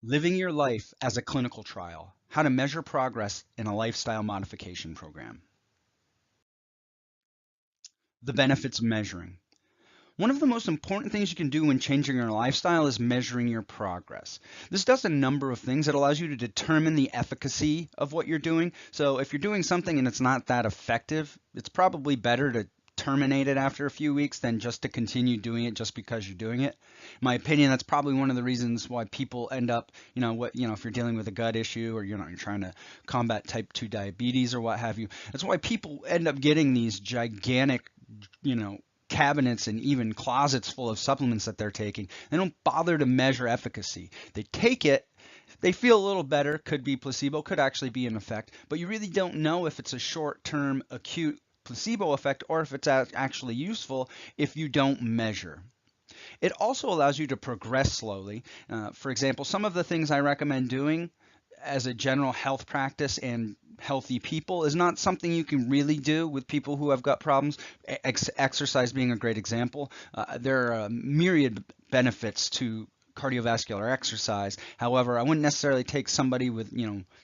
Living your life as a clinical trial, how to measure progress in a lifestyle modification program. The benefits of measuring. One of the most important things you can do when changing your lifestyle is measuring your progress. This does a number of things. It allows you to determine the efficacy of what you're doing. So if you're doing something and it's not that effective, it's probably better to terminate it after a few weeks than just to continue doing it just because you're doing it. In my opinion, that's probably one of the reasons why people end up, if you're dealing with a gut issue or you're trying to combat type 2 diabetes or what have you. That's why people end up getting these gigantic, cabinets and even closets full of supplements that they're taking. They don't bother to measure efficacy. They take it, they feel a little better, could be placebo, could actually be an effect, but you really don't know if it's a short-term acute placebo effect or if it's actually useful if you don't measure. It also allows you to progress slowly. For example, some of the things I recommend doing as a general health practice and healthy people is not something you can really do with people who have gut problems. Exercise being a great example. There are a myriad benefits to cardiovascular exercise. However, I wouldn't necessarily take somebody with,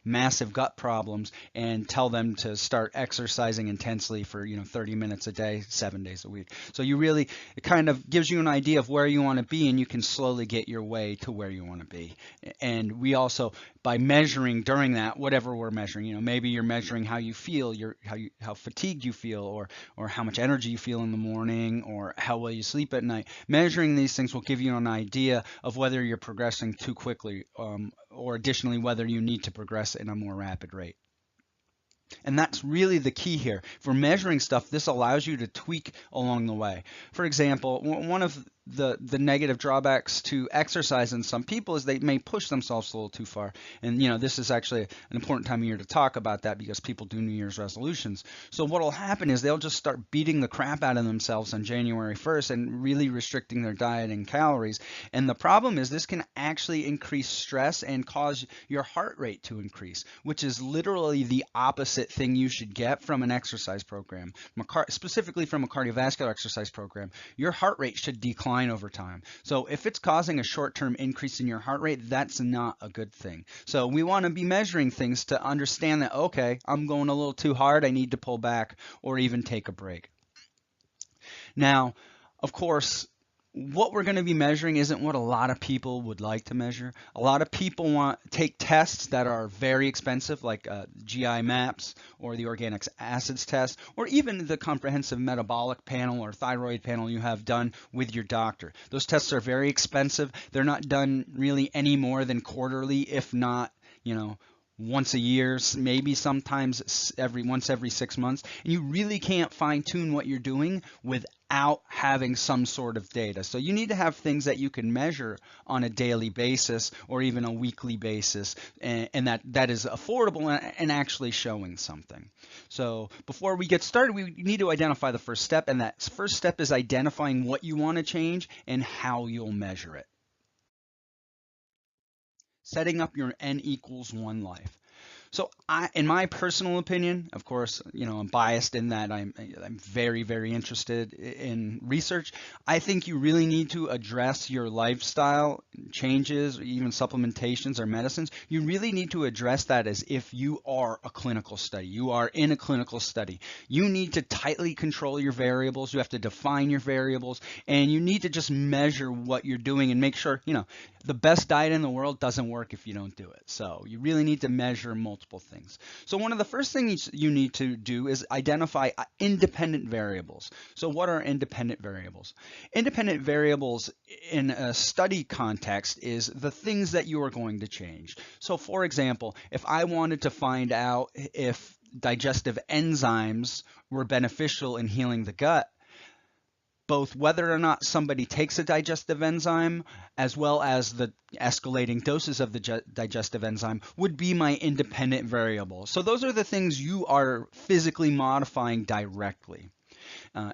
massive gut problems and tell them to start exercising intensely for, 30 minutes a day, 7 days a week. So it kind of gives you an idea of where you want to be, and you can slowly get your way to where you want to be. And we also, by measuring during that, whatever we're measuring, maybe you're measuring how you feel, how fatigued you feel, or how much energy you feel in the morning, or how well you sleep at night. Measuring these things will give you an idea of whether you're progressing too quickly, or additionally whether you need to progress in a more rapid rate. And that's really the key here. For measuring stuff, this allows you to tweak along the way. For example, one of the negative drawbacks to exercise in some people is they may push themselves a little too far. And this is actually an important time of year to talk about that because people do New Year's resolutions. So what will happen is they'll just start beating the crap out of themselves on January 1st and really restricting their diet and calories. And the problem is this can actually increase stress and cause your heart rate to increase, which is literally the opposite thing you should get from an exercise program, specifically from a cardiovascular exercise program. Your heart rate should decline over time. So if it's causing a short-term increase in your heart rate, that's not a good thing. So we want to be measuring things to understand that, okay, I'm going a little too hard, I need to pull back or even take a break. Now, of course, what we're going to be measuring isn't what a lot of people would like to measure. A lot of people take tests that are very expensive, like GI maps or the organic acids test, or even the comprehensive metabolic panel or thyroid panel you have done with your doctor. Those tests are very expensive. They're not done really any more than quarterly, if not, once a year, maybe sometimes once every 6 months. And you really can't fine tune what you're doing without having some sort of data. So you need to have things that you can measure on a daily basis or even a weekly basis, and that is affordable and actually showing something. So before we get started, we need to identify the first step, and that first step is identifying what you want to change and how you'll measure it. Setting up your n=1 life. So in my personal opinion, of course, I'm biased in that I'm very, very interested in research. I think you really need to address your lifestyle changes, or even supplementations or medicines. You really need to address that as if you are a clinical study. You are in a clinical study. You need to tightly control your variables. You have to define your variables, and you need to just measure what you're doing and make sure, the best diet in the world doesn't work if you don't do it. So you really need to measure multiple things. So one of the first things you need to do is identify independent variables. So what are independent variables? Independent variables in a study context is the things that you are going to change. So for example, if I wanted to find out if digestive enzymes were beneficial in healing the gut, both whether or not somebody takes a digestive enzyme as well as the escalating doses of the digestive enzyme would be my independent variable. So those are the things you are physically modifying directly.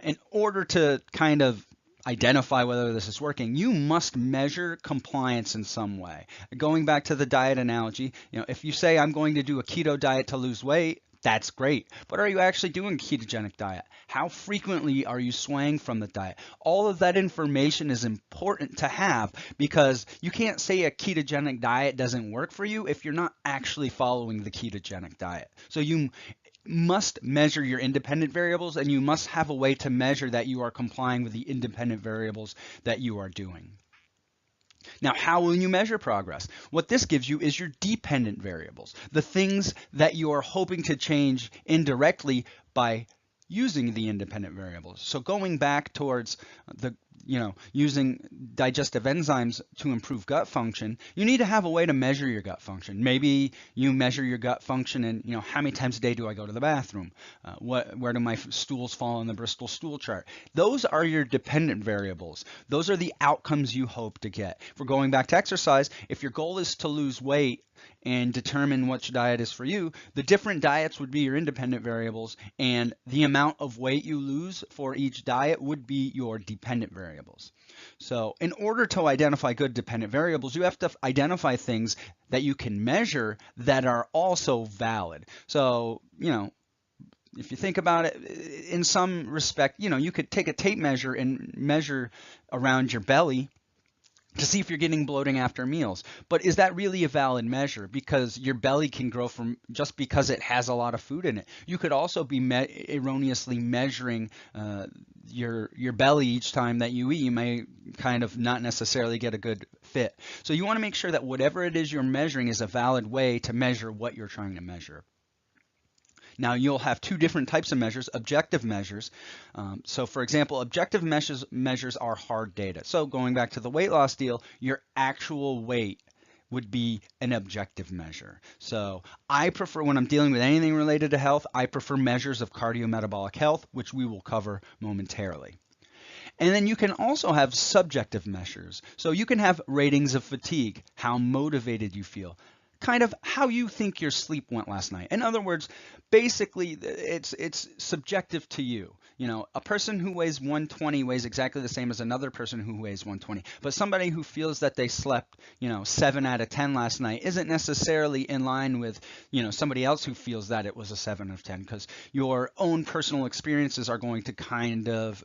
In order to kind of identify whether this is working, you must measure compliance in some way. Going back to the diet analogy, if you say I'm going to do a keto diet to lose weight, That's great. But are you actually doing a ketogenic diet? How frequently are you swaying from the diet? All of that information is important to have because you can't say a ketogenic diet doesn't work for you if you're not actually following the ketogenic diet. So you must measure your independent variables, and you must have a way to measure that you are complying with the independent variables that you are doing. Now, how will you measure progress? What this gives you is your dependent variables, the things that you are hoping to change indirectly by using the independent variables. So going back towards using digestive enzymes to improve gut function, you need to have a way to measure your gut function. Maybe you measure your gut function in, how many times a day do I go to the bathroom? Where do my stools fall on the Bristol stool chart? Those are your dependent variables. Those are the outcomes you hope to get. If we're going back to exercise, if your goal is to lose weight and determine which diet is for you, the different diets would be your independent variables, and the amount of weight you lose for each diet would be your dependent variables. So in order to identify good dependent variables, you have to identify things that you can measure that are also valid. So, if you think about it, in some respect, you could take a tape measure and measure around your belly to see if you're getting bloating after meals. But is that really a valid measure? Because your belly can grow from just because it has a lot of food in it. You could also be erroneously measuring your belly each time that you eat. You may kind of not necessarily get a good fit. So you want to make sure that whatever it is you're measuring is a valid way to measure what you're trying to measure. Now you'll have two different types of measures, objective measures. So for example, objective measures are hard data. So going back to the weight loss deal, your actual weight would be an objective measure. So I prefer, when I'm dealing with anything related to health, I prefer measures of cardiometabolic health, which we will cover momentarily. And then you can also have subjective measures. So you can have ratings of fatigue, how motivated you feel, kind of how you think your sleep went last night. In other words, basically it's subjective to you. A person who weighs 120 weighs exactly the same as another person who weighs 120. But somebody who feels that they slept, 7 out of 10 last night isn't necessarily in line with, somebody else who feels that it was a 7 of 10, because your own personal experiences are going to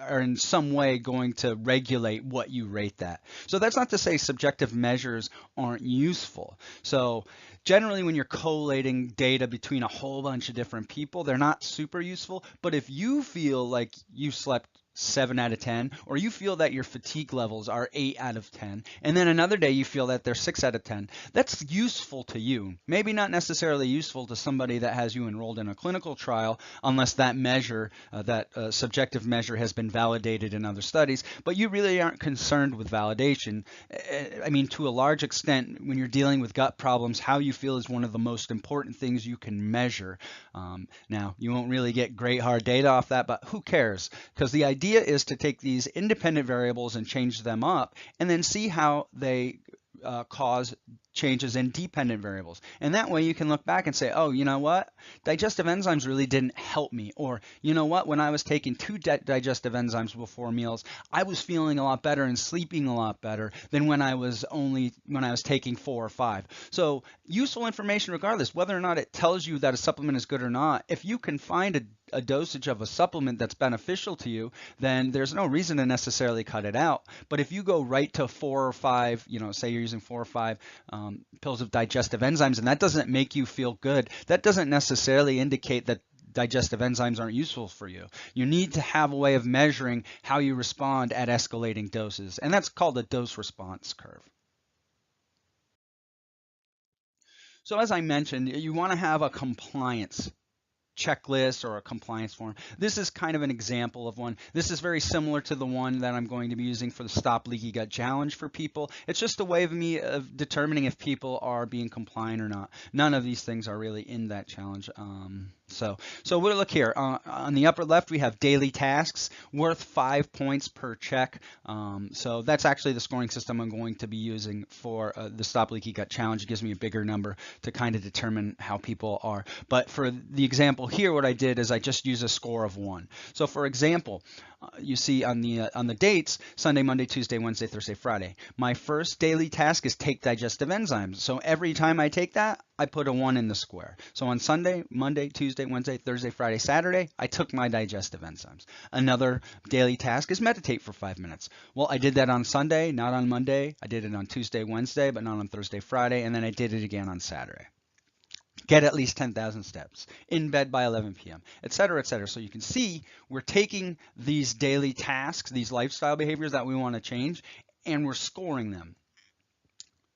are in some way going to regulate what you rate that. So that's not to say subjective measures aren't useful. So generally when you're collating data between a whole bunch of different people, they're not super useful. But if you feel like you slept 7 out of 10, or you feel that your fatigue levels are 8 out of 10, and then another day you feel that they're 6 out of 10, that's useful to you. Maybe not necessarily useful to somebody that has you enrolled in a clinical trial, unless that measure, subjective measure, has been validated in other studies, but you really aren't concerned with validation. I mean, to a large extent, when you're dealing with gut problems, how you feel is one of the most important things you can measure. Now, you won't really get great hard data off that, but who cares? Because the idea is to take these independent variables and change them up, and then see how they cause changes in dependent variables. And that way you can look back and say, oh, you know what? Digestive enzymes really didn't help me. Or, you know what? When I was taking 2 digestive enzymes before meals, I was feeling a lot better and sleeping a lot better than when I was taking 4 or 5. So useful information regardless, whether or not it tells you that a supplement is good or not. If you can find a dosage of a supplement that's beneficial to you, then there's no reason to necessarily cut it out. But if you go right to 4 or 5, say you're using 4 or 5 pills of digestive enzymes, and that doesn't make you feel good, that doesn't necessarily indicate that digestive enzymes aren't useful for you. You need to have a way of measuring how you respond at escalating doses, and that's called a dose response curve. So as I mentioned, you want to have a compliance checklist or a compliance form. This is kind of an example of one. This is very similar to the one that I'm going to be using for the Stop Leaky Gut Challenge for people. It's just a way of me of determining if people are being compliant or not. None of these things are really in that challenge. So we'll look here. On the upper left, we have daily tasks worth 5 points per check. So that's actually the scoring system I'm going to be using for the Stop Leaky Gut Challenge. It gives me a bigger number to kind of determine how people are. But for the example here, what I did is I just use a score of 1. So for example, you see on the dates, Sunday, Monday, Tuesday, Wednesday, Thursday, Friday. My first daily task is take digestive enzymes. So every time I take that, I put a 1 in the square. So on Sunday, Monday, Tuesday, Wednesday, Thursday, Friday, Saturday, I took my digestive enzymes. Another daily task is meditate for 5 minutes. Well, I did that on Sunday, not on Monday. I did it on Tuesday, Wednesday, but not on Thursday, Friday, and then I did it again on Saturday. Get at least 10,000 steps, in bed by 11 p.m., et cetera, et cetera. So you can see we're taking these daily tasks, these lifestyle behaviors that we want to change, and we're scoring them.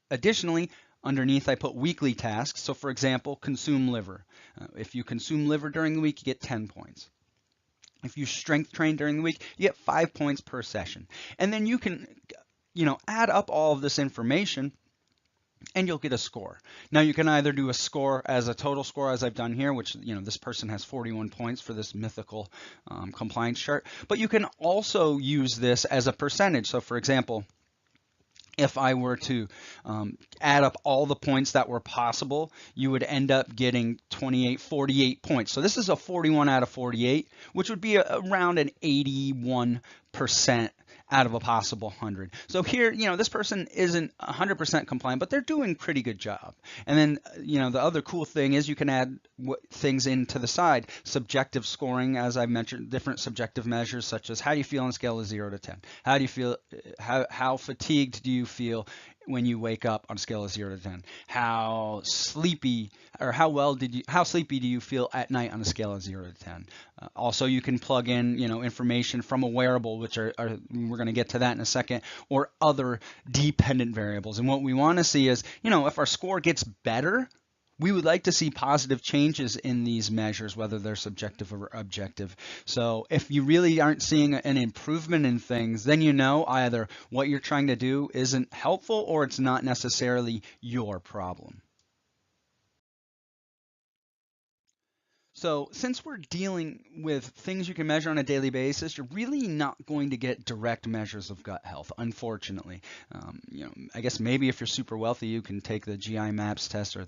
Additionally, underneath I put weekly tasks. So for example, consume liver. If you consume liver during the week, you get 10 points. If you strength train during the week, you get 5 points per session. And then you can, add up all of this information and you'll get a score. Now you can either do a score as a total score, as I've done here, which, this person has 41 points for this mythical compliance chart, but you can also use this as a percentage. So for example, if I were to add up all the points that were possible, you would end up getting 48 points. So this is a 41 out of 48, which would be around an 81% out of a possible 100. So here, this person isn't 100% compliant, but they're doing a pretty good job. And then, the other cool thing is you can add things into the side. Subjective scoring, as I mentioned, different subjective measures such as how do you feel on a scale of 0 to 10? How do you feel? How fatigued do you feel when you wake up on a scale of 0 to 10? How sleepy or how sleepy do you feel at night on a scale of 0 to 10? Also, you can plug in, information from a wearable, which are we're going to get to that in a second, or other dependent variables. And what we want to see is, if our score gets better, we would like to see positive changes in these measures, whether they're subjective or objective. So if you really aren't seeing an improvement in things, then either what you're trying to do isn't helpful or it's not necessarily your problem. So since we're dealing with things you can measure on a daily basis, you're really not going to get direct measures of gut health, unfortunately. I guess maybe if you're super wealthy, you can take the GI MAPS test or,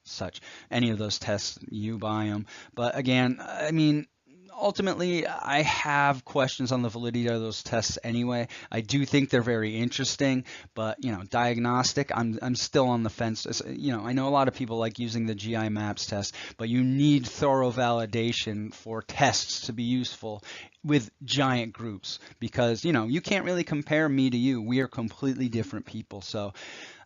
such. Any of those tests, you buy them. But again, ultimately, I have questions on the validity of those tests anyway. I do think they're very interesting, but diagnostic, I'm still on the fence. I know a lot of people like using the GI MAPS test, but you need thorough validation for tests to be useful with giant groups because you can't really compare me to you. We are completely different people. So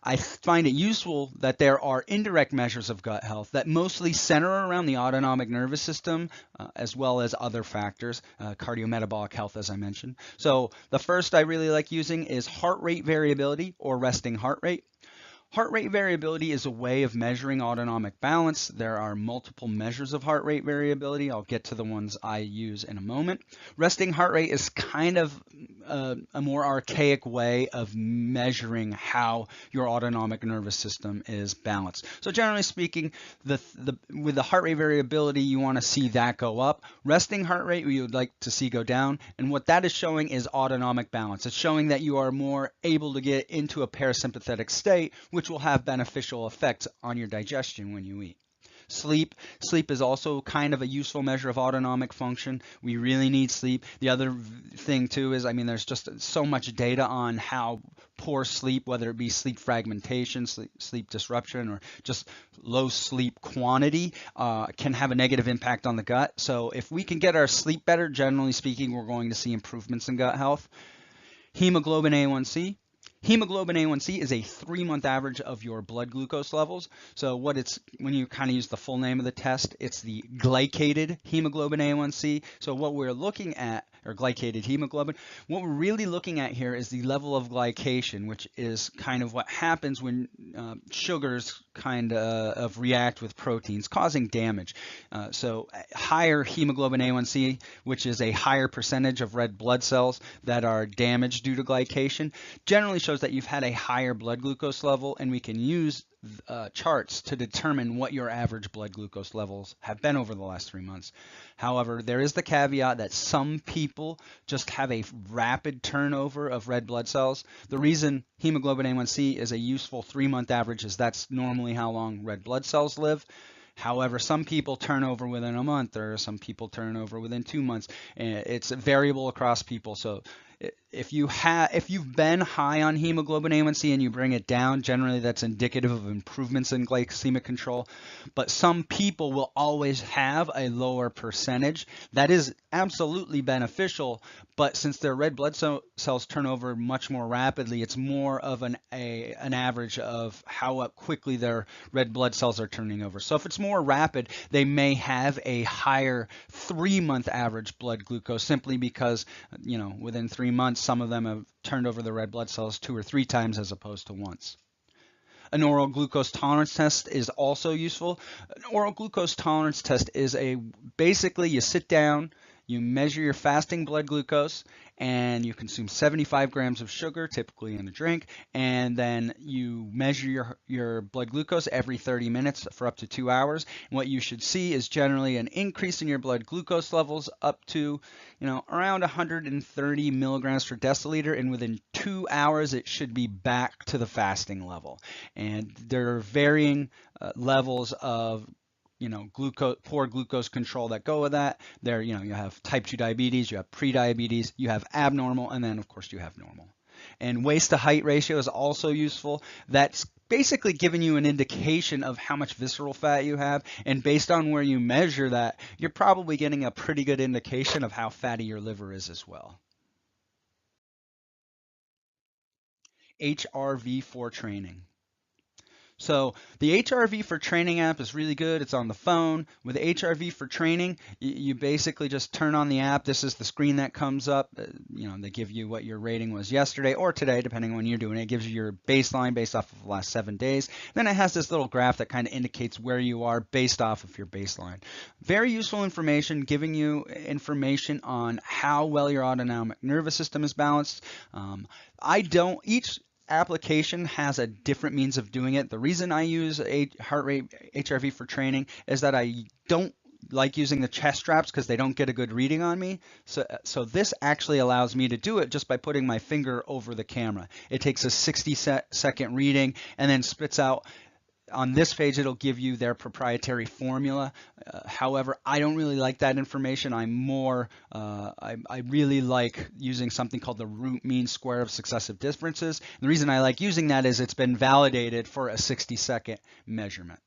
I find it useful that there are indirect measures of gut health that mostly center around the autonomic nervous system, as well as other factors, cardiometabolic health, as I mentioned. So the first I really like using is heart rate variability or resting heart rate. Heart rate variability is a way of measuring autonomic balance. There are multiple measures of heart rate variability. I'll get to the ones I use in a moment. Resting heart rate is kind of a more archaic way of measuring how your autonomic nervous system is balanced. So generally speaking, with the heart rate variability, you want to see that go up. Resting heart rate, you would like to see go down. And what that is showing is autonomic balance. It's showing that you are more able to get into a parasympathetic state, which will have beneficial effects on your digestion when you eat. Sleep is also kind of a useful measure of autonomic function. We really need sleep. The other thing too is, there's just so much data on how poor sleep, whether it be sleep fragmentation, sleep disruption, or just low sleep quantity, can have a negative impact on the gut. So if we can get our sleep better, generally speaking, we're going to see improvements in gut health. Hemoglobin A1C. Hemoglobin A1C is a 3-month average of your blood glucose levels. So when you kind of use the full name of the test, it's the glycated hemoglobin A1C. So what we're looking at, or glycated hemoglobin, what we're really looking at here is the level of glycation, which is kind of what happens when sugars kind of react with proteins, causing damage. So higher hemoglobin A1C, which is a higher percentage of red blood cells that are damaged due to glycation, generally shows that you've had a higher blood glucose level, and we can use charts to determine what your average blood glucose levels have been over the last 3 months. However, there is the caveat that some people just have a rapid turnover of red blood cells. The reason hemoglobin A1C is a useful 3-month average is that's normally how long red blood cells live. However, some people turn over within a month, or some people turn over within 2 months. And it's variable across people. So if you've been high on hemoglobin A1C and you bring it down, generally that's indicative of improvements in glycemic control. But some people will always have a lower percentage. That is absolutely beneficial, but since their red blood cells turn over much more rapidly, it's more of an average of how quickly their red blood cells are turning over. So if it's more rapid, they may have a higher 3-month average blood glucose, simply because, within 3 months, some of them have turned over the red blood cells 2 or 3 times as opposed to once. An oral glucose tolerance test is also useful. An oral glucose tolerance test is basically you sit down, you measure your fasting blood glucose, and you consume 75 grams of sugar, typically in a drink, and then you measure your blood glucose every 30 minutes for up to 2 hours. And what you should see is generally an increase in your blood glucose levels up to, around 130 milligrams per deciliter, and within 2 hours it should be back to the fasting level. And there are varying levels of poor glucose control that go with that. There, you have type 2 diabetes, you have pre-diabetes, you have abnormal, and then of course you have normal. And waist to height ratio is also useful. That's basically giving you an indication of how much visceral fat you have, and based on where you measure that, you're probably getting a pretty good indication of how fatty your liver is as well. HRV for training. So the HRV for Training app is really good. It's on the phone. With HRV for Training, you basically just turn on the app. This is the screen that comes up. They give you what your rating was yesterday or today, depending on when you're doing it. It gives you your baseline based off of the last 7 days. Then it has this little graph that kind of indicates where you are based off of your baseline. Very useful information, giving you information on how well your autonomic nervous system is balanced. Each application has a different means of doing it. The reason I use a heart rate HRV for training is that I don't like using the chest straps because they don't get a good reading on me. So this actually allows me to do it just by putting my finger over the camera. It takes a 60-second reading and then spits out. On this page, it'll give you their proprietary formula. However, I don't really like that information. I really like using something called the root mean square of successive differences. And the reason I like using that is it's been validated for a 60-second measurement.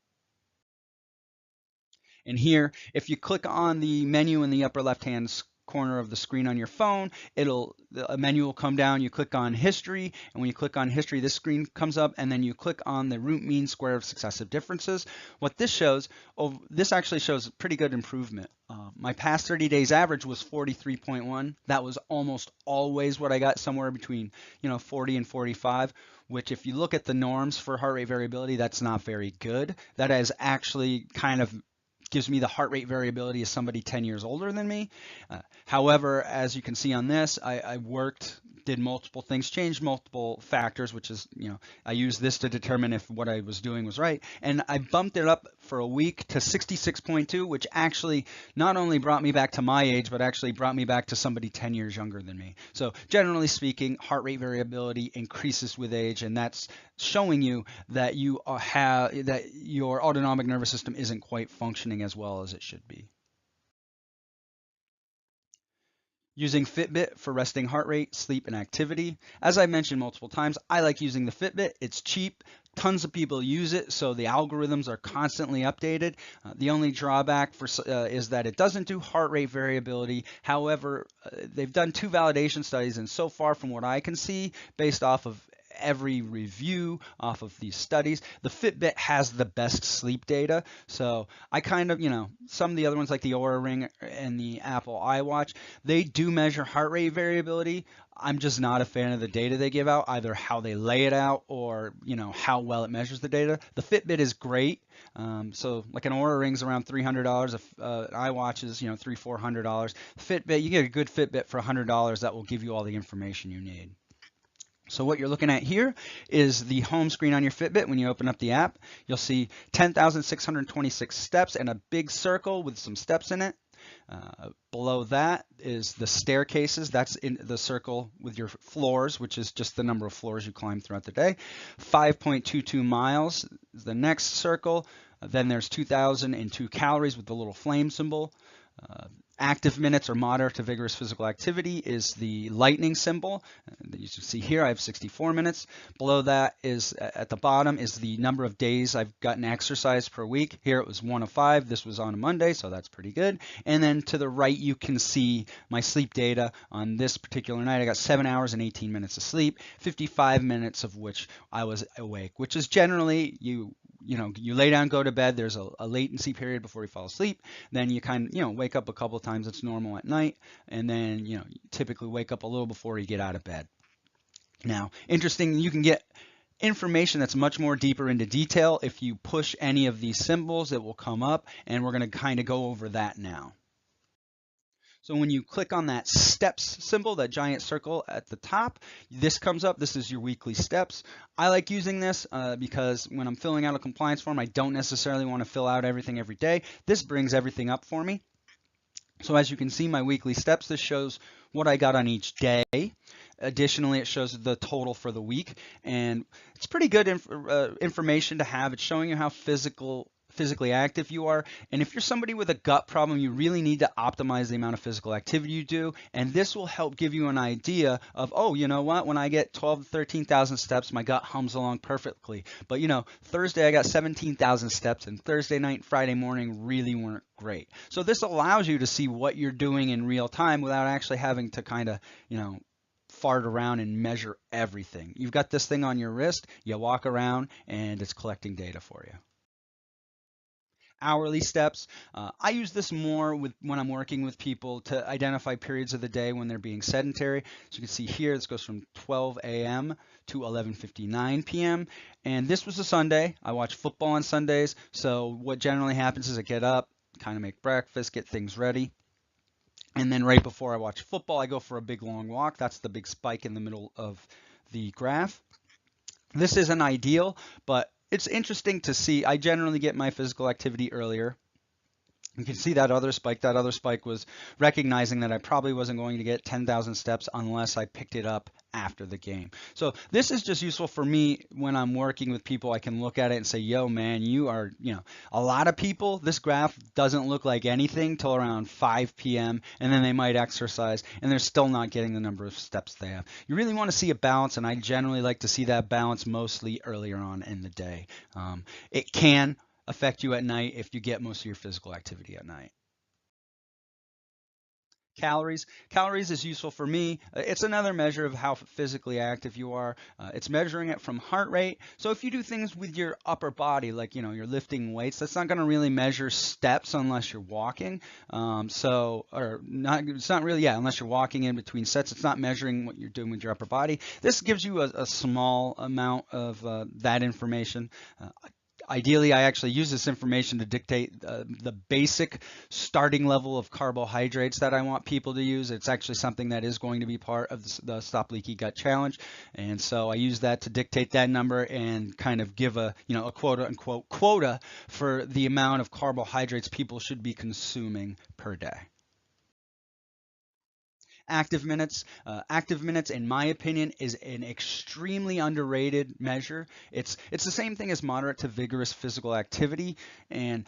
And here, if you click on the menu in the upper left-hand corner of the screen on your phone, a menu will come down. You click on history, and when you click on history, this screen comes up, and then you click on the root mean square of successive differences. What this shows, this actually shows pretty good improvement. My past 30 days average was 43.1. That was almost always what I got, somewhere between 40 and 45, which if you look at the norms for heart rate variability, that's not very good. That is actually kind of gives me the heart rate variability as somebody 10 years older than me. However, as you can see on this, I did multiple things, changed multiple factors, which is, I used this to determine if what I was doing was right. And I bumped it up for a week to 66.2, which actually not only brought me back to my age, but actually brought me back to somebody 10 years younger than me. So generally speaking, heart rate variability increases with age, and that's showing you that that your autonomic nervous system isn't quite functioning as well as it should be. Using Fitbit for resting heart rate, sleep, and activity. As I mentioned multiple times, I like using the Fitbit. It's cheap. Tons of people use it, so the algorithms are constantly updated. The only drawback is that it doesn't do heart rate variability. However, they've done 2 validation studies, and so far from what I can see, based off of every review off of these studies, the Fitbit has the best sleep data. So I kind of, some of the other ones like the Oura Ring and the Apple iWatch, they do measure heart rate variability. I'm just not a fan of the data they give out, either how they lay it out or, how well it measures the data. The Fitbit is great. So like an Oura Ring's around $300, an iWatch is, $300-400. Fitbit, you get a good Fitbit for $100 that will give you all the information you need. So what you're looking at here is the home screen on your Fitbit. When you open up the app, you'll see 10,626 steps and a big circle with some steps in it. Below that is the staircases. That's in the circle with your floors, which is just the number of floors you climb throughout the day. 5.22 miles is the next circle. Then there's 2,002 calories with the little flame symbol. Active minutes or moderate to vigorous physical activity is the lightning symbol. You can see here I have 64 minutes. Below that is at the bottom is the number of days I've gotten exercise per week. Here it was 1 of 5. This was on a Monday, so that's pretty good. And then to the right you can see my sleep data. On this particular night I got 7 hours and 18 minutes of sleep, 55 minutes of which I was awake, which is generally you lay down, go to bed, there's a latency period before you fall asleep, then you kind of, wake up a couple of times, it's normal at night, and then, you typically wake up a little before you get out of bed. Now, interesting, you can get information that's much more deeper into detail. If you push any of these symbols, it will come up, and we're going to kind of go over that now. So when you click on that steps symbol, that giant circle at the top, this comes up. This is your weekly steps. I like using this because when I'm filling out a compliance form, I don't necessarily want to fill out everything every day. This brings everything up for me. So as you can see, my weekly steps, this shows what I got on each day. Additionally, it shows the total for the week, and it's pretty good information to have. It's showing you how physically active you are, and if you're somebody with a gut problem, you really need to optimize the amount of physical activity you do, and this will help give you an idea of, oh, you know what, when I get 12 to 13,000 steps, my gut hums along perfectly, but Thursday I got 17,000 steps, and Thursday night and Friday morning really weren't great. So this allows you to see what you're doing in real time without actually having to kind of, fart around and measure everything. You've got this thing on your wrist, you walk around, and it's collecting data for you. Hourly steps. I use this more when I'm working with people to identify periods of the day when they're being sedentary. So you can see here, this goes from 12 a.m. to 11:59 p.m. And this was a Sunday. I watch football on Sundays. So what generally happens is I get up, kind of make breakfast, get things ready. And then right before I watch football, I go for a big long walk. That's the big spike in the middle of the graph. This isn't ideal, but it's interesting to see. I generally get my physical activity earlier. You can see that other spike. That other spike was recognizing that I probably wasn't going to get 10,000 steps unless I picked it up after the game. So this is just useful for me when I'm working with people. I can look at it and say, yo, man, you are, a lot of people, this graph doesn't look like anything till around 5 p.m. and then they might exercise and they're still not getting the number of steps they have. You really want to see a balance, and I generally like to see that balance mostly earlier on in the day. It can affect you at night if you get most of your physical activity at night. Calories. Calories is useful for me. It's another measure of how physically active you are. It's measuring it from heart rate. So if you do things with your upper body, like you're lifting weights, that's not going to really measure steps unless you're walking. It's not really, unless you're walking in between sets. It's not measuring what you're doing with your upper body. This gives you a small amount of that information. Ideally, I actually use this information to dictate the basic starting level of carbohydrates that I want people to use. It's actually something that is going to be part of the Stop Leaky Gut Challenge. And so I use that to dictate that number and kind of give a quote unquote quota for the amount of carbohydrates people should be consuming per day. Active minutes. Active minutes, in my opinion, is an extremely underrated measure. It's the same thing as moderate to vigorous physical activity, and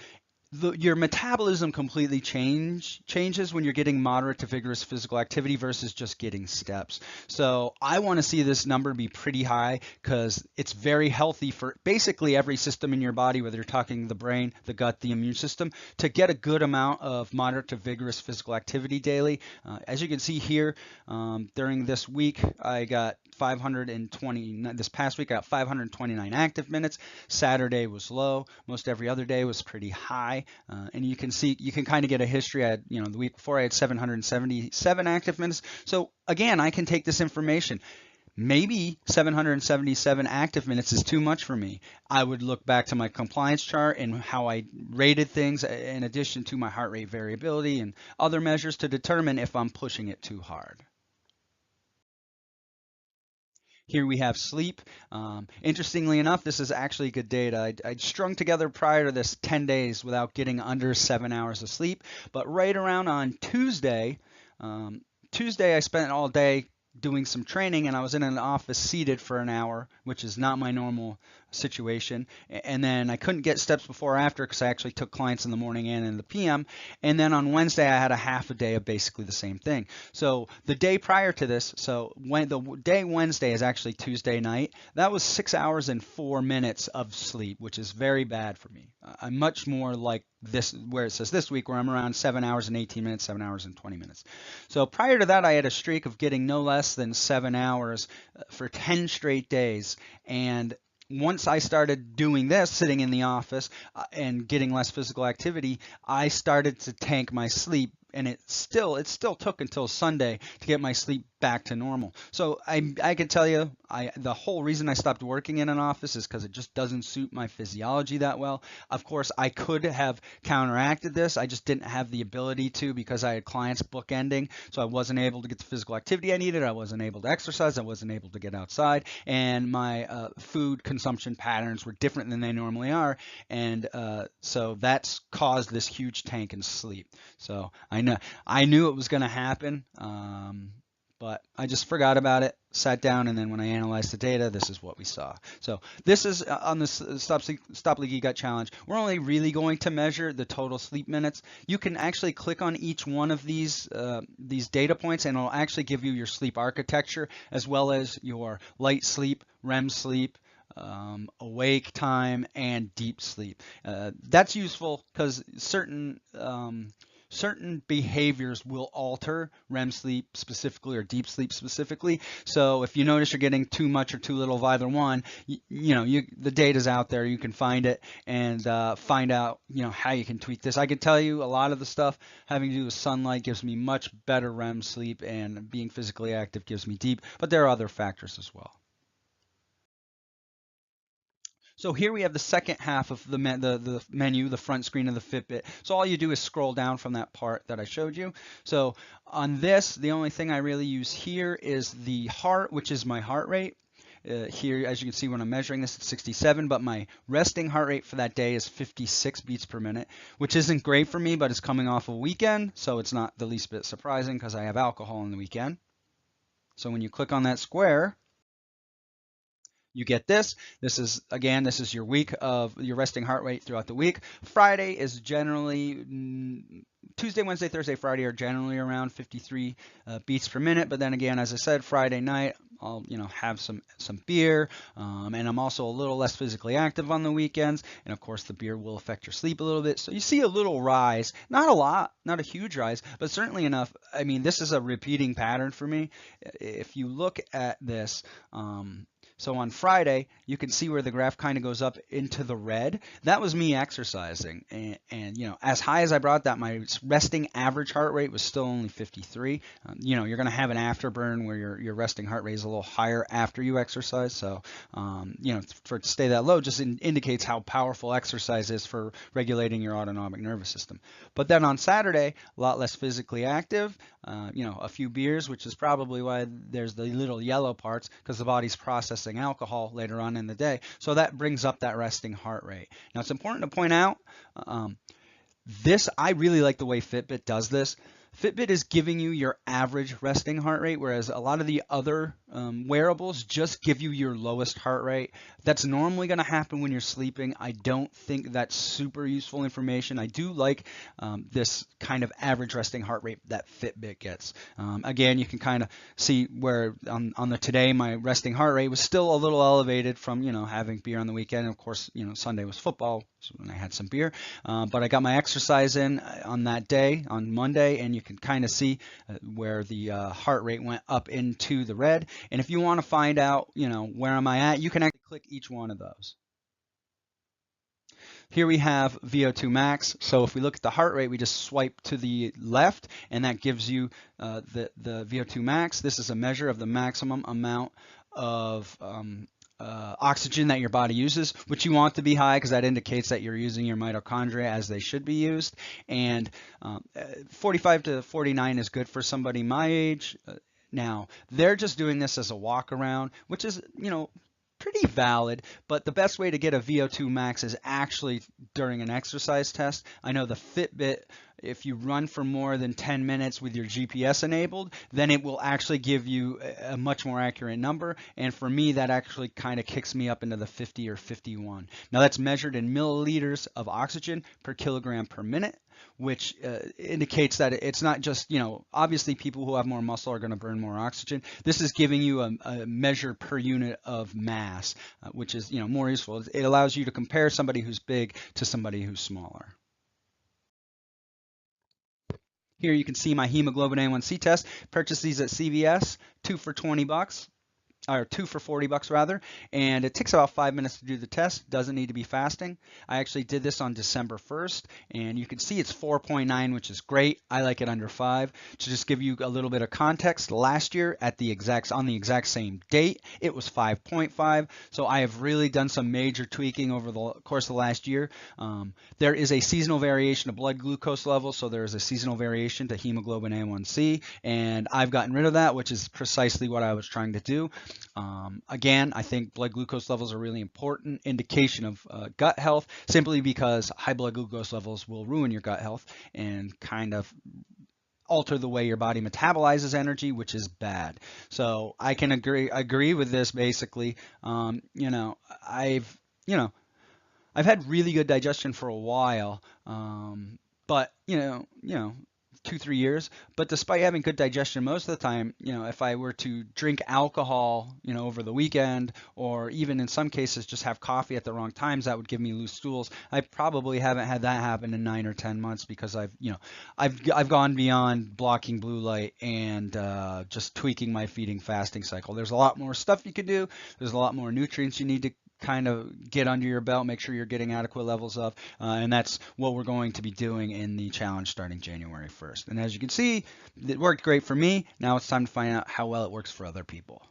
your metabolism completely changes when you're getting moderate to vigorous physical activity versus just getting steps. So I want to see this number be pretty high because it's very healthy for basically every system in your body, whether you're talking the brain, the gut, the immune system, to get a good amount of moderate to vigorous physical activity daily. As you can see here, during this week, I got 520. This past week, I got 529 active minutes. Saturday was low. Most every other day was pretty high. And you can kind of get a history. I had, the week before I had 777 active minutes. So again, I can take this information. Maybe 777 active minutes is too much for me. I would look back to my compliance chart and how I rated things in addition to my heart rate variability and other measures to determine if I'm pushing it too hard. Here we have sleep. Interestingly enough, this is actually good data. I'd strung together prior to this 10 days without getting under 7 hours of sleep. But right around on Tuesday, I spent all day doing some training, and I was in an office seated for an hour, which is not my normal situation, and then I couldn't get steps before or after because I actually took clients in the morning and in the PM. And then on Wednesday I had a half a day of basically the same thing. So the day prior to this, so when the day Wednesday is actually Tuesday night, that was 6 hours and 4 minutes of sleep, which is very bad for me. I'm much more like this, where it says this week, where I'm around 7 hours and 18 minutes, 7 hours and 20 minutes. So prior to that, I had a streak of getting no less than 7 hours for 10 straight days. And once I started doing this, sitting in the office and getting less physical activity, I started to tank my sleep, and it still took until Sunday to get my sleep back to normal. So I can tell you, the whole reason I stopped working in an office is because it just doesn't suit my physiology that well. Of course, I could have counteracted this. I just didn't have the ability to, because I had clients bookending, so I wasn't able to get the physical activity I needed. I wasn't able to exercise. I wasn't able to get outside, and my food consumption patterns were different than they normally are, and so that's caused this huge tank in sleep. So I knew it was going to happen. But I just forgot about it, sat down, and then when I analyzed the data, this is what we saw. So this is on the Stop Leaky Gut Challenge. We're only really going to measure the total sleep minutes. You can actually click on each one of these data points, and it'll actually give you your sleep architecture, as well as your light sleep, REM sleep, awake time, and deep sleep. That's useful because certain behaviors will alter REM sleep specifically or deep sleep specifically. So if you notice you're getting too much or too little of either one, the data's out there. You can find it and find out how you can tweak this. I can tell you a lot of the stuff having to do with sunlight gives me much better REM sleep, and being physically active gives me deep, but there are other factors as well. So here we have the second half of the menu, the front screen of the Fitbit. So all you do is scroll down from that part that I showed you. So on this, the only thing I really use here is the heart, which is my heart rate. Here, as you can see, when I'm measuring this, it's 67, but my resting heart rate for that day is 56 beats per minute, which isn't great for me, but it's coming off a weekend, so it's not the least bit surprising because I have alcohol on the weekend. So when you click on that square, you get this. This is your week of your resting heart rate throughout the week. Friday is generally Tuesday, Wednesday, Thursday, Friday are generally around 53 beats per minute. But then again, as I said, Friday night I'll have some beer, and I'm also a little less physically active on the weekends. And of course, the beer will affect your sleep a little bit. So you see a little rise, not a lot, not a huge rise, but certainly enough. I mean, this is a repeating pattern for me. If you look at this. So on Friday, you can see where the graph kind of goes up into the red. That was me exercising. And as high as I brought that, my resting average heart rate was still only 53. You're going to have an afterburn where your resting heart rate is a little higher after you exercise. So, for it to stay that low just indicates how powerful exercise is for regulating your autonomic nervous system. But then on Saturday, a lot less physically active, a few beers, which is probably why there's the little yellow parts, because the body's processing alcohol later on in the day. So that brings up that resting heart rate. Now it's important to point out, I really like the way Fitbit does this. Fitbit is giving you your average resting heart rate, whereas a lot of the other wearables just give you your lowest heart rate. That's normally going to happen when you're sleeping. I don't think that's super useful information. I do like this kind of average resting heart rate that Fitbit gets. Again, you can kind of see where on the today, my resting heart rate was still a little elevated from having beer on the weekend. And of course, Sunday was football, so when I had some beer. But I got my exercise in on that day, on Monday, and you can kind of see where the heart rate went up into the red. And if you want to find out, where am I at, you can actually click each one of those. Here we have VO2 max. So if we look at the heart rate, we just swipe to the left, and that gives you the VO2 max. This is a measure of the maximum amount of oxygen that your body uses, which you want to be high because that indicates that you're using your mitochondria as they should be used. And 45 to 49 is good for somebody my age. Now, they're just doing this as a walk around, which is, pretty valid, but the best way to get a VO2 max is actually during an exercise test. I know the Fitbit if you run for more than 10 minutes with your GPS enabled, then it will actually give you a much more accurate number. And for me, that actually kind of kicks me up into the 50 or 51. Now that's measured in milliliters of oxygen per kilogram per minute, which indicates that it's not just, obviously people who have more muscle are going to burn more oxygen. This is giving you a measure per unit of mass, which is, more useful. It allows you to compare somebody who's big to somebody who's smaller. Here you can see my hemoglobin A1C test. Purchased these at CVS, 2 for 20 bucks. Or 2 for 40 bucks rather, and it takes about 5 minutes to do the test. Doesn't need to be fasting. I actually did this on December 1st, and you can see it's 4.9, which is great. I like it under 5. To just give you a little bit of context, last year on the exact same date, it was 5.5. So I have really done some major tweaking over the course of the last year. There is a seasonal variation of blood glucose levels, so there is a seasonal variation to hemoglobin A1C, and I've gotten rid of that, which is precisely what I was trying to do. Again, I think blood glucose levels are a really important indication of gut health, simply because high blood glucose levels will ruin your gut health and kind of alter the way your body metabolizes energy, which is bad. So I can agree with this basically. I've had really good digestion for a while, but 2-3 years. But despite having good digestion most of the time, if I were to drink alcohol, over the weekend, or even in some cases just have coffee at the wrong times, that would give me loose stools. I probably haven't had that happen in 9 or 10 months because I've gone beyond blocking blue light and just tweaking my feeding fasting cycle. There's a lot more stuff you could do. There's a lot more nutrients you need to kind of get under your belt, make sure you're getting adequate levels of, and that's what we're going to be doing in the challenge starting January 1st. And as you can see, it worked great for me. Now it's time to find out how well it works for other people.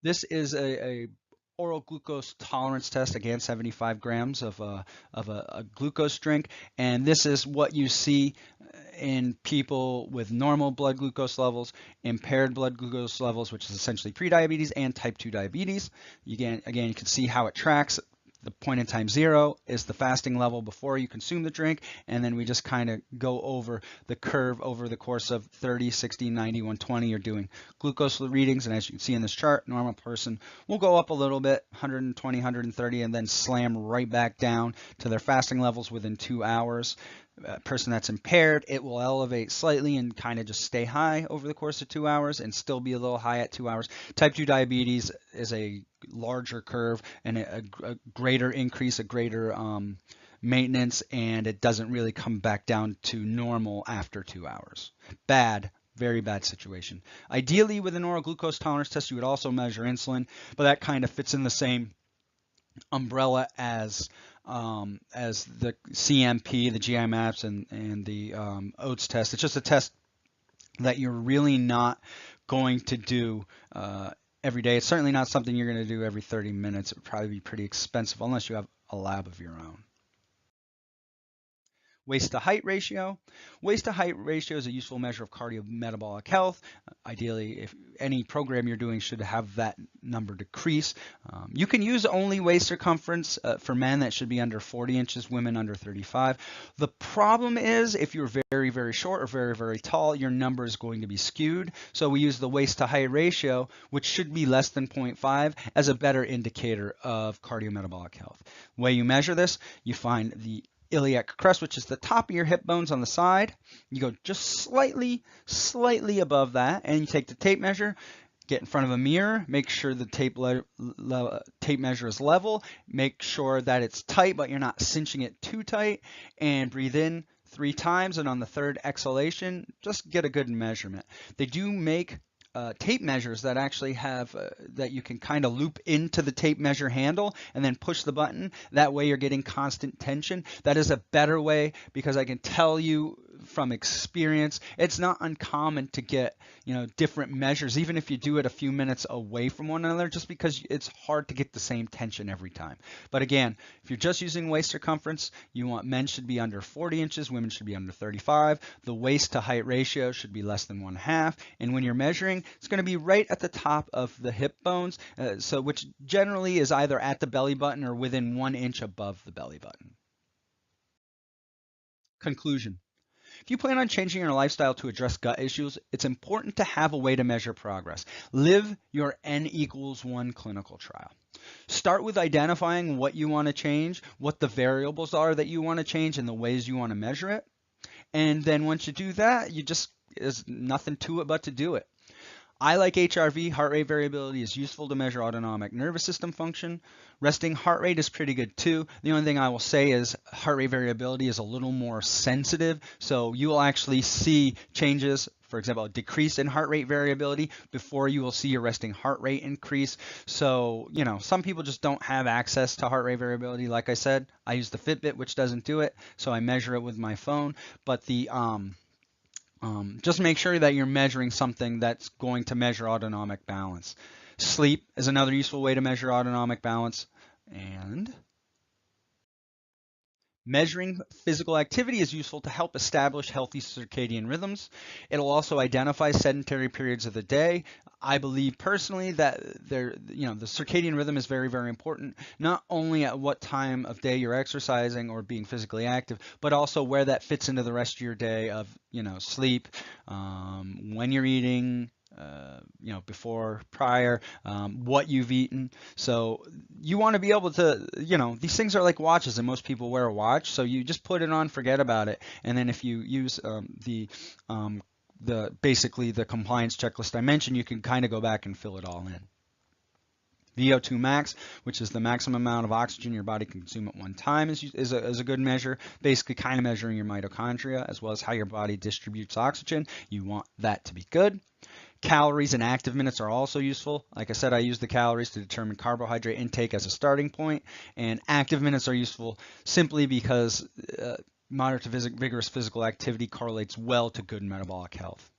This is a oral glucose tolerance test, again 75 grams of a glucose drink, and this is what you see in people with normal blood glucose levels, impaired blood glucose levels, which is essentially prediabetes, and type 2 diabetes. Again, you can see how it tracks. The point in time 0 is the fasting level before you consume the drink, and then we just kind of go over the curve over the course of 30, 60, 90, 120. You're doing glucose readings, and as you can see in this chart, normal person will go up a little bit, 120, 130, and then slam right back down to their fasting levels within 2 hours. Person that's impaired, it will elevate slightly and kind of just stay high over the course of 2 hours and still be a little high at 2 hours. Type 2 diabetes is a larger curve and a greater increase, a greater maintenance, and it doesn't really come back down to normal after 2 hours. Bad. Very bad situation. Ideally, with an oral glucose tolerance test, you would also measure insulin, but that kind of fits in the same umbrella as the CMP, the GI maps, and the OATS test. It's just a test that you're really not going to do every day. It's certainly not something you're going to do every 30 minutes. It would probably be pretty expensive unless you have a lab of your own. Waist to height ratio. Waist to height ratio is a useful measure of cardiometabolic health. Ideally, if any program you're doing should have that number decrease. You can use only waist circumference for men. That should be under 40 inches, women under 35. The problem is if you're very, very short or very, very tall, your number is going to be skewed. So we use the waist to height ratio, which should be less than 0.5, as a better indicator of cardiometabolic health. The way you measure this, you find the iliac crest, which is the top of your hip bones on the side. You go just slightly above that, and you take the tape measure, get in front of a mirror, make sure the tape measure is level, make sure that it's tight, but you're not cinching it too tight, and breathe in 3 times, and on the third exhalation, just get a good measurement. They do make tape measures that actually have that you can kind of loop into the tape measure handle and then push the button. That way you're getting constant tension. That is a better way, because I can tell you from experience, it's not uncommon to get different measures, even if you do it a few minutes away from one another, just because it's hard to get the same tension every time. But again, if you're just using waist circumference, men should be under 40 inches, women should be under 35. The waist to height ratio should be less than 1/2, and when you're measuring, it's going to be right at the top of the hip bones, which generally is either at the belly button or within 1 inch above the belly button. Conclusion. If you plan on changing your lifestyle to address gut issues, it's important to have a way to measure progress. Live your N=1 clinical trial. Start with identifying what you want to change, what the variables are that you want to change, and the ways you want to measure it. And then once you do that, there's nothing to it but to do it. I like HRV, heart rate variability is useful to measure autonomic nervous system function. Resting heart rate is pretty good too. The only thing I will say is heart rate variability is a little more sensitive, so you will actually see changes, for example, a decrease in heart rate variability before you will see your resting heart rate increase. So, some people just don't have access to heart rate variability. Like I said, I use the Fitbit, which doesn't do it, so I measure it with my phone. But just make sure that you're measuring something that's going to measure autonomic balance. Sleep is another useful way to measure autonomic balance. And measuring physical activity is useful to help establish healthy circadian rhythms. It'll also identify sedentary periods of the day. I believe personally that the circadian rhythm is very, very important, not only at what time of day you're exercising or being physically active, but also where that fits into the rest of your day of, sleep, when you're eating, before, prior, what you've eaten. So you want to be able to, these things are like watches and most people wear a watch. So you just put it on, forget about it. And then if you use basically the compliance checklist I mentioned, you can kind of go back and fill it all in. VO2 max, which is the maximum amount of oxygen your body can consume at one time, is a good measure, basically kind of measuring your mitochondria as well as how your body distributes oxygen. You want that to be good. Calories and active minutes are also useful. Like I said, I use the calories to determine carbohydrate intake as a starting point, and active minutes are useful simply because moderate to vigorous physical activity correlates well to good metabolic health,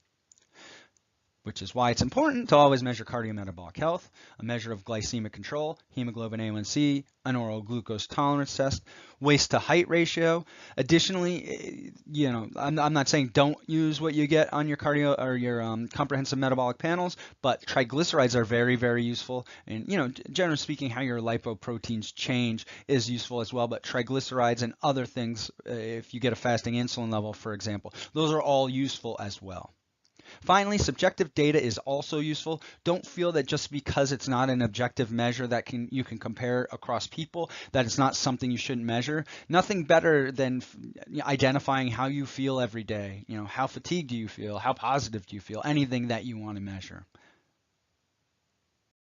which is why it's important to always measure cardiometabolic health, a measure of glycemic control, hemoglobin A1C, an oral glucose tolerance test, waist to height ratio. Additionally, I'm not saying don't use what you get on your cardio or your comprehensive metabolic panels, but triglycerides are very, very useful. And, generally speaking, how your lipoproteins change is useful as well. But triglycerides and other things, if you get a fasting insulin level, for example, those are all useful as well. Finally, subjective data is also useful. Don't feel that just because it's not an objective measure that you can compare across people, that it's not something you shouldn't measure. Nothing better than identifying how you feel every day. How fatigued do you feel? How positive do you feel? Anything that you want to measure.